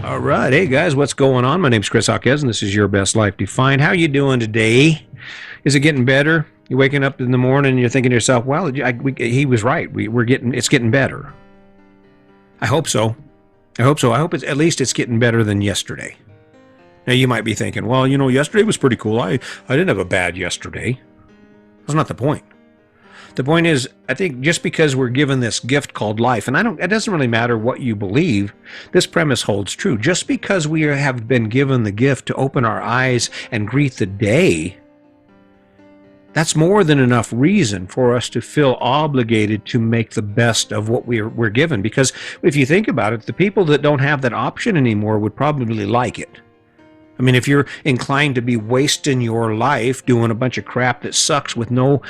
All right, hey guys, what's going on? My name's Chris Hawkes, and this is Your Best Life Defined. How you doing today? Is it getting better? You're waking up in the morning and you're thinking to yourself, "Well, he was right. It's getting better." I hope so. I hope so. I hope at least it's getting better than yesterday. Now you might be thinking, "Well, yesterday was pretty cool. I didn't have a bad yesterday." That's not the point. The point is, I think just because we're given this gift called life, and it doesn't really matter what you believe, this premise holds true. Just because we have been given the gift to open our eyes and greet the day, that's more than enough reason for us to feel obligated to make the best of what we're given. Because if you think about it, the people that don't have that option anymore would probably like it. I mean, if you're inclined to be wasting your life doing a bunch of crap that sucks with no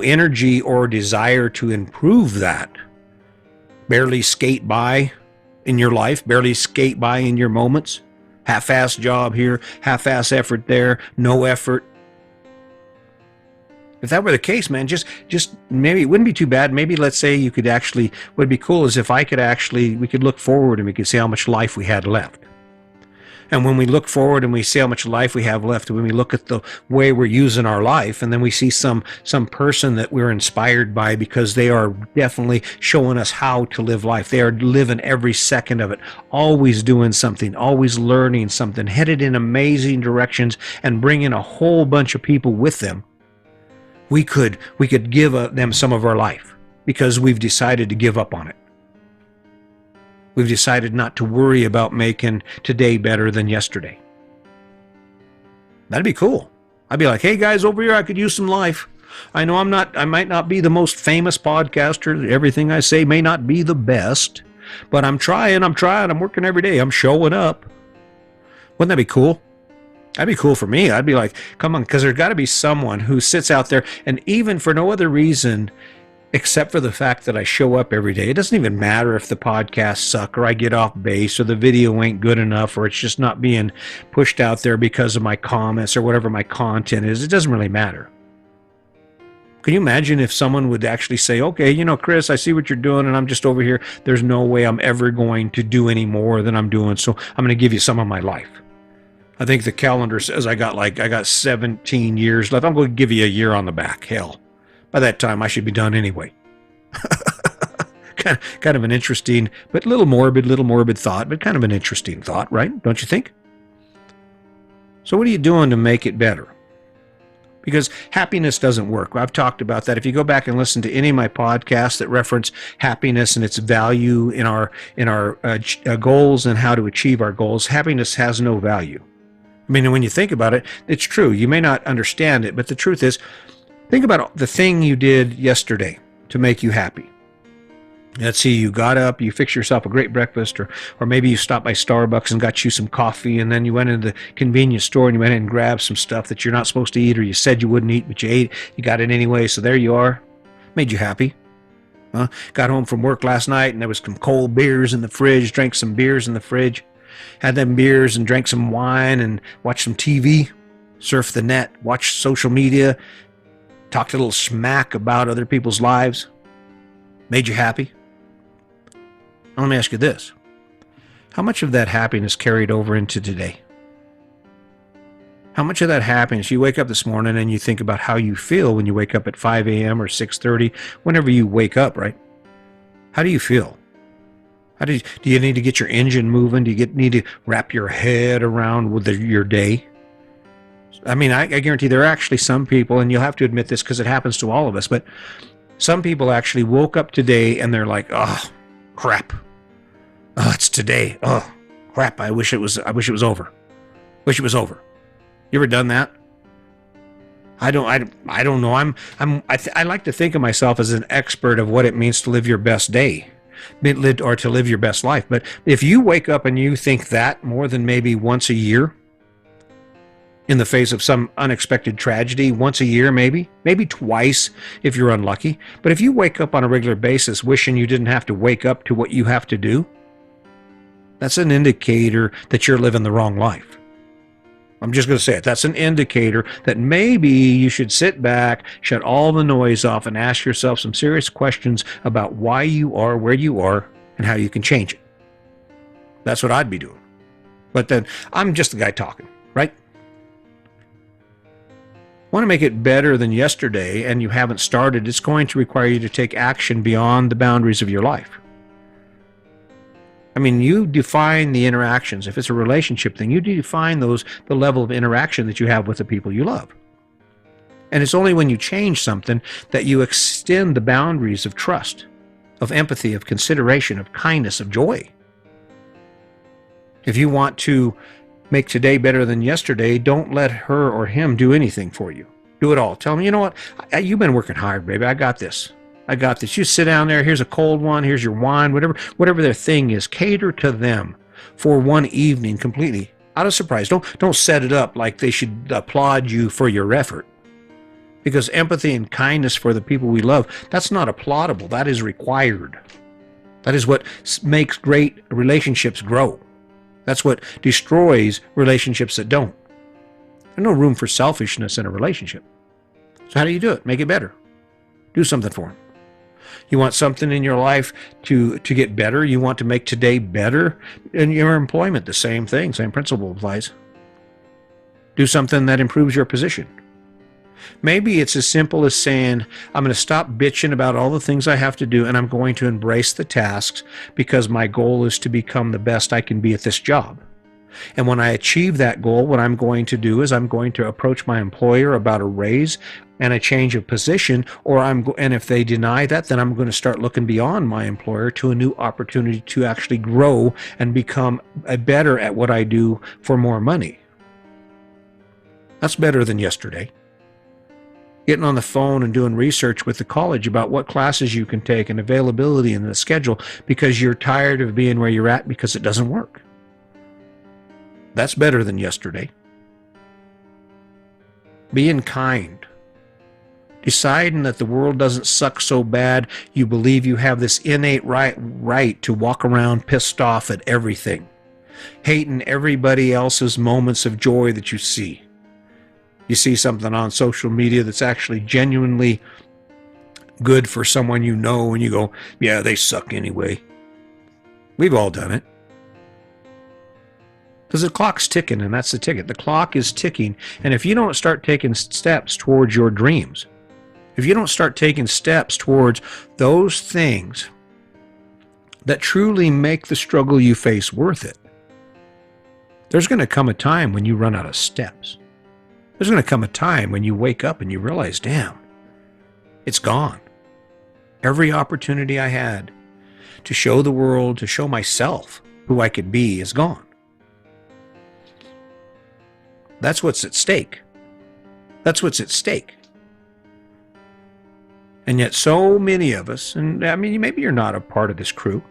energy or desire to improve that, barely skate by in your life, barely skate by in your moments, half-ass job here, half-ass effort there, no effort. If that were the case, man, just maybe it wouldn't be too bad. Maybe let's say you could actually, what'd be cool is if we could look forward and we could see how much life we had left. And when we look forward and we see how much life we have left, when we look at the way we're using our life, and then we see some person that we're inspired by because they are definitely showing us how to live life. They are living every second of it, always doing something, always learning something, headed in amazing directions and bringing a whole bunch of people with them. We could give them some of our life because we've decided to give up on it. We've decided not to worry about making today better than yesterday. That'd be cool. I'd be like, "Hey guys, over here, I could use some life. I know I might not be the most famous podcaster. Everything I say may not be the best, but I'm trying. I'm working every day. I'm showing up." Wouldn't that be cool? That'd be cool for me. I'd be like, come on, because there's got to be someone who sits out there, and even for no other reason except for the fact that I show up every day. It doesn't even matter if the podcasts suck or I get off base or the video ain't good enough or it's just not being pushed out there because of my comments or whatever my content is. It doesn't really matter. Can you imagine if someone would actually say, "Okay, Chris, I see what you're doing and I'm just over here. There's no way I'm ever going to do any more than I'm doing, so I'm going to give you some of my life." I think the calendar says I got 17 years left. I'm going to give you a year on the back. Hell. By that time, I should be done anyway. kind of an interesting, but little morbid thought, but kind of an interesting thought, right? Don't you think? So what are you doing to make it better? Because happiness doesn't work. I've talked about that. If you go back and listen to any of my podcasts that reference happiness and its value in our goals and how to achieve our goals, happiness has no value. I mean, when you think about it, it's true. You may not understand it, but the truth is, think about the thing you did yesterday to make you happy. Let's see, you got up, you fixed yourself a great breakfast, or maybe you stopped by Starbucks and got you some coffee, and then you went into the convenience store and you went in and grabbed some stuff that you're not supposed to eat, or you said you wouldn't eat, but you ate. You got it anyway, so there you are. Made you happy. Got home from work last night and there was some cold beers in the fridge, drank some beers in the fridge, had them beers and drank some wine and watched some TV, surfed the net, watched social media, talked a little smack about other people's lives, made you happy. Now, let me ask you this. How much of that happiness carried over into today? How much of that happiness, you wake up this morning and you think about how you feel when you wake up at 5 a.m. or 6:30, whenever you wake up, right? How do you feel? Do you need to get your engine moving? Do you need to wrap your head around with your day? I mean, I guarantee there are actually some people, and you'll have to admit this because it happens to all of us, but some people actually woke up today and they're like, "Oh, crap. Oh, it's today. Oh, crap. I wish it was over. Wish it was over." You ever done that? I don't know. I like to think of myself as an expert of what it means to live your best day, or to live your best life. But if you wake up and you think that more than maybe once a year, in the face of some unexpected tragedy, once a year maybe twice if you're unlucky. But if you wake up on a regular basis wishing you didn't have to wake up to what you have to do, that's an indicator that you're living the wrong life. I'm just going to say it. That's an indicator that maybe you should sit back, shut all the noise off, and ask yourself some serious questions about why you are where you are and how you can change it. That's what I'd be doing. But then I'm just the guy talking, right? Want to make it better than yesterday and you haven't started, it's going to require you to take action beyond the boundaries of your life. I mean, you define the interactions. If it's a relationship thing, you define the level of interaction that you have with the people you love. And it's only when you change something that you extend the boundaries of trust, of empathy, of consideration, of kindness, of joy. If you want to make today better than yesterday, don't let her or him do anything for you. Do it all. Tell them, you know what? You've been working hard, baby. I got this. I got this. You sit down there. Here's a cold one. Here's your wine. Whatever their thing is, cater to them for one evening completely. Out of surprise. Don't set it up like they should applaud you for your effort. Because empathy and kindness for the people we love, that's not applaudable. That is required. That is what makes great relationships grow. That's what destroys relationships that don't. There's no room for selfishness in a relationship. So how do you do it? Make it better. Do something for them. You want something in your life to get better. You want to make today better. In your employment, the same thing, same principle applies. Do something that improves your position. Maybe it's as simple as saying, I'm going to stop bitching about all the things I have to do, and I'm going to embrace the tasks because my goal is to become the best I can be at this job. And when I achieve that goal, what I'm going to do is I'm going to approach my employer about a raise and a change of position, and if they deny that, then I'm going to start looking beyond my employer to a new opportunity to actually grow and become better at what I do for more money. That's better than yesterday. Getting on the phone and doing research with the college about what classes you can take and availability and the schedule because you're tired of being where you're at because it doesn't work. That's better than yesterday. Being kind. Deciding that the world doesn't suck so bad you believe you have this innate right to walk around pissed off at everything. Hating everybody else's moments of joy that you see. You see something on social media that's actually genuinely good for someone you know, and you go, yeah, they suck anyway. We've all done it. Because the clock's ticking, and that's the ticket. The clock is ticking, and if you don't start taking steps towards your dreams, if you don't start taking steps towards those things that truly make the struggle you face worth it, there's going to come a time when you run out of steps. There's going to come a time when you wake up and you realize, damn, it's gone. Every opportunity I had to show the world, to show myself who I could be is gone. That's what's at stake. That's what's at stake. And yet so many of us, and I mean, maybe you're not a part of this crew.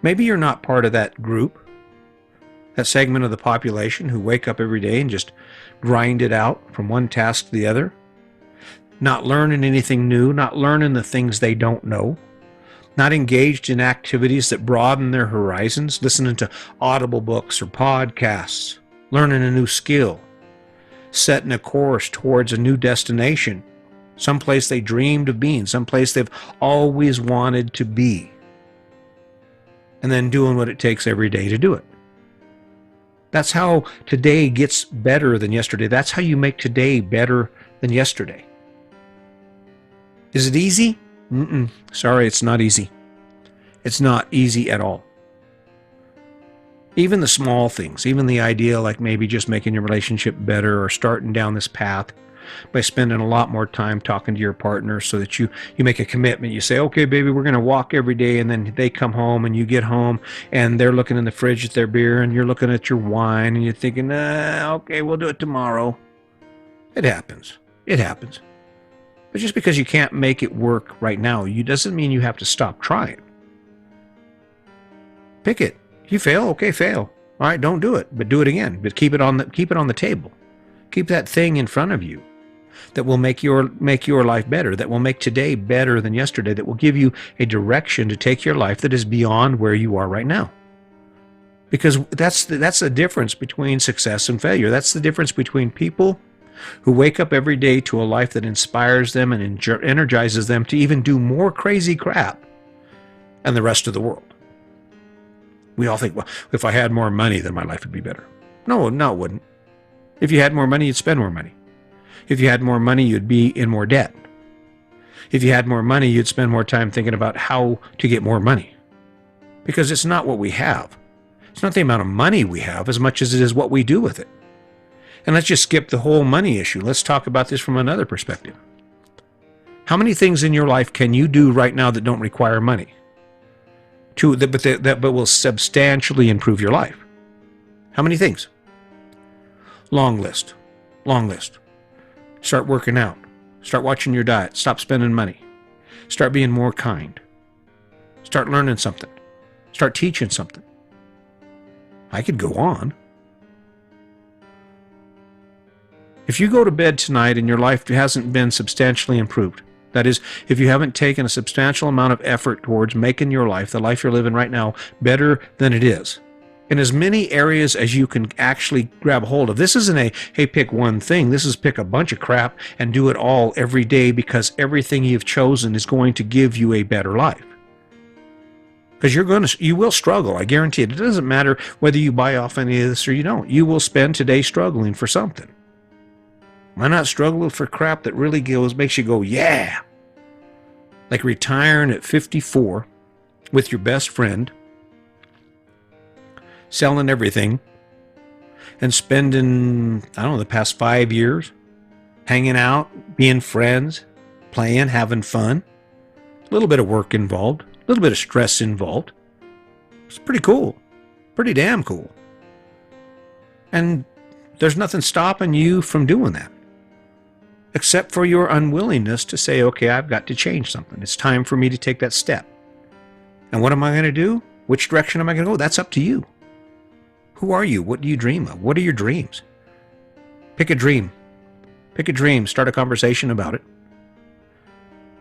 Maybe you're not part of that group, that segment of the population who wake up every day and just grind it out from one task to the other, not learning anything new, not learning the things they don't know, not engaged in activities that broaden their horizons, listening to audible books or podcasts, learning a new skill, setting a course towards a new destination, someplace they dreamed of being, someplace they've always wanted to be, and then doing what it takes every day to do it. That's how today gets better than yesterday. That's how you make today better than yesterday. Is it easy? Sorry, it's not easy. It's not easy at all. Even the small things, even the idea like maybe just making your relationship better or starting down this path by spending a lot more time talking to your partner so that you make a commitment. You say, okay, baby, we're going to walk every day. And then they come home and you get home and they're looking in the fridge at their beer and you're looking at your wine and you're thinking, okay, we'll do it tomorrow. It happens. It happens. But just because you can't make it work right now, doesn't mean you have to stop trying. Pick it. You fail, okay, fail. All right, don't do it, but do it again. But keep it on the table. Keep that thing in front of you that will make your life better, that will make today better than yesterday, that will give you a direction to take your life that is beyond where you are right now. Because that's the difference between success and failure. That's the difference between people who wake up every day to a life that inspires them and energizes them to even do more crazy crap than the rest of the world. We all think, well, if I had more money, then my life would be better. No, it wouldn't. If you had more money, you'd spend more money. If you had more money, you'd be in more debt. If you had more money, you'd spend more time thinking about how to get more money. Because it's not what we have. It's not the amount of money we have as much as it is what we do with it. And let's just skip the whole money issue. Let's talk about this from another perspective. How many things in your life can you do right now that don't require money? But will substantially improve your life? How many things? Long list. Long list. Start working out. Start watching your diet. Stop spending money. Start being more kind. Start learning something. Start teaching something. I could go on. If you go to bed tonight and your life hasn't been substantially improved, that is, if you haven't taken a substantial amount of effort towards making your life, the life you're living right now, better than it is, in as many areas as you can actually grab hold of. This isn't a, hey, pick one thing. This is pick a bunch of crap and do it all every day, because everything you've chosen is going to give you a better life. Because you will struggle. I guarantee it. It doesn't matter whether you buy off any of this or you don't. You will spend today struggling for something. Why not struggle for crap that really makes you go, yeah? Like retiring at 54 with your best friend, selling everything, and spending, I don't know, the past 5 years hanging out, being friends, playing, having fun. A little bit of work involved, a little bit of stress involved. It's pretty cool. Pretty damn cool. And there's nothing stopping you from doing that, except for your unwillingness to say, okay, I've got to change something. It's time for me to take that step. And what am I going to do? Which direction am I going to go? That's up to you. Who are you? What do you dream of? What are your dreams? Pick a dream. Pick a dream. Start a conversation about it.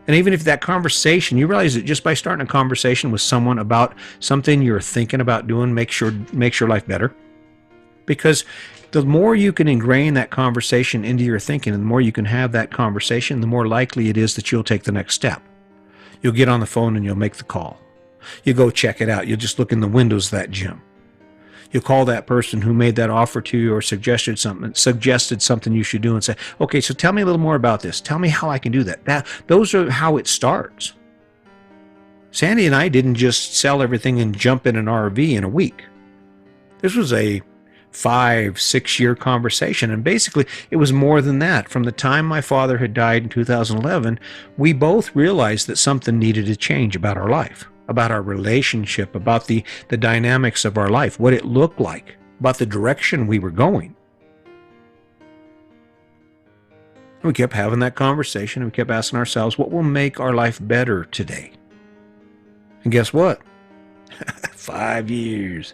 And even if that conversation, you realize that just by starting a conversation with someone about something you're thinking about doing makes your life better. Because the more you can ingrain that conversation into your thinking, and the more you can have that conversation, the more likely it is that you'll take the next step. You'll get on the phone and you'll make the call. You go check it out. You'll just look in the windows of that gym. You'll call that person who made that offer to you or suggested something you should do, and say, okay, so tell me a little more about this. Tell me how I can do that. Those are how it starts. Sandy and I didn't just sell everything and jump in an RV in a week. This was a 5-6 year conversation, and basically it was more than that. From the time my father had died in 2011, we both realized that something needed to change about our life, about our relationship, about the dynamics of our life, what it looked like, about the direction we were going. We kept having that conversation, and we kept asking ourselves, what will make our life better today? And guess what? 5 years.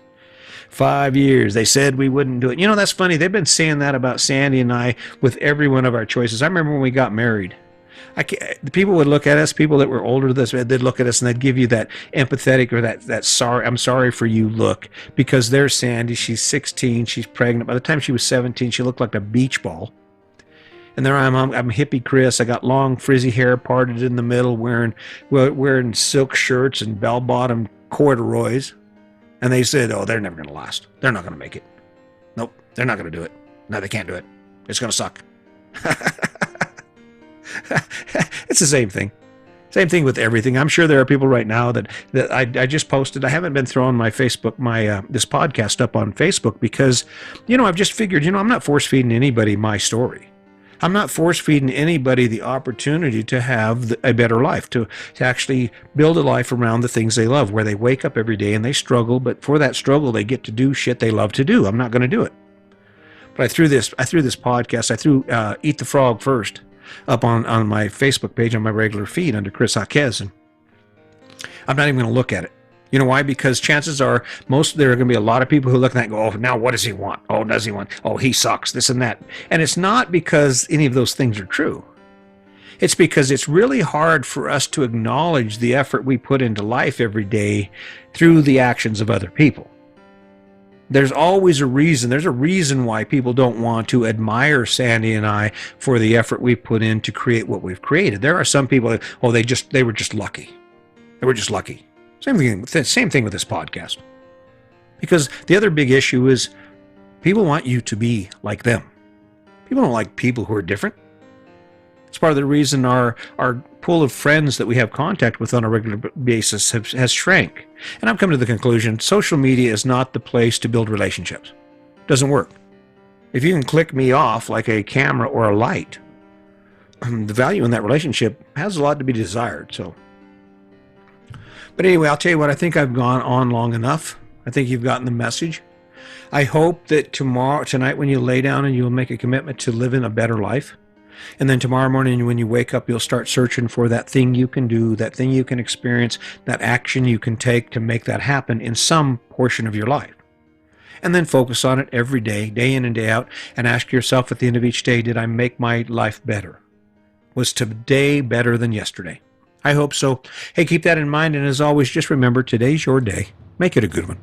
5 years. They said we wouldn't do it. You know, that's funny. They've been saying that about Sandy and I with every one of our choices. I remember when we got married. The people would look at us, people that were older than us, they'd look at us and they'd give you that empathetic or that sorry, I'm sorry for you look, because there's Sandy. She's 16. She's pregnant. By the time she was 17, she looked like a beach ball. And there I'm hippie Chris. I got long frizzy hair parted in the middle, wearing silk shirts and bell-bottom corduroys. And they said, oh, they're never going to last. They're not going to make it. Nope, they're not going to do it. No, they can't do it. It's going to suck. It's the same thing. Same thing with everything. I'm sure there are people right now that I just posted. I haven't been throwing my Facebook, this podcast up on Facebook because, I've just figured, I'm not force feeding anybody my story. I'm not force feeding anybody the opportunity to have a better life, to actually build a life around the things they love, where they wake up every day and they struggle, but for that struggle, they get to do shit they love to do. I'm not going to do it. But I threw this podcast, I threw Eat the Frog First up on my Facebook page, on my regular feed under Chris Jaquez, and I'm not even going to look at it. You know why? Because chances are there are going to be a lot of people who look at that and go, oh, now what does he want? Oh, does he want? Oh, he sucks, this and that. And it's not because any of those things are true. It's because it's really hard for us to acknowledge the effort we put into life every day through the actions of other people. There's always a reason. There's a reason why people don't want to admire Sandy and I for the effort we put in to create what we've created. There are some people that, they were just lucky. They were just lucky. Same thing with this podcast. Because the other big issue is people want you to be like them. People don't like people who are different. It's part of the reason our pool of friends that we have contact with on a regular basis has shrank. And I've come to the conclusion social media is not the place to build relationships. It doesn't work. If you can click me off like a camera or a light, the value in that relationship has a lot to be desired. But anyway, I'll tell you what, I think I've gone on long enough. I think you've gotten the message. I hope that tonight when you lay down and you'll make a commitment to living a better life. And then tomorrow morning when you wake up, you'll start searching for that thing you can do, that thing you can experience, that action you can take to make that happen in some portion of your life. And then focus on it every day, day in and day out, and ask yourself at the end of each day, did I make my life better? Was today better than yesterday? I hope so. Hey, keep that in mind, and as always, just remember, today's your day. Make it a good one.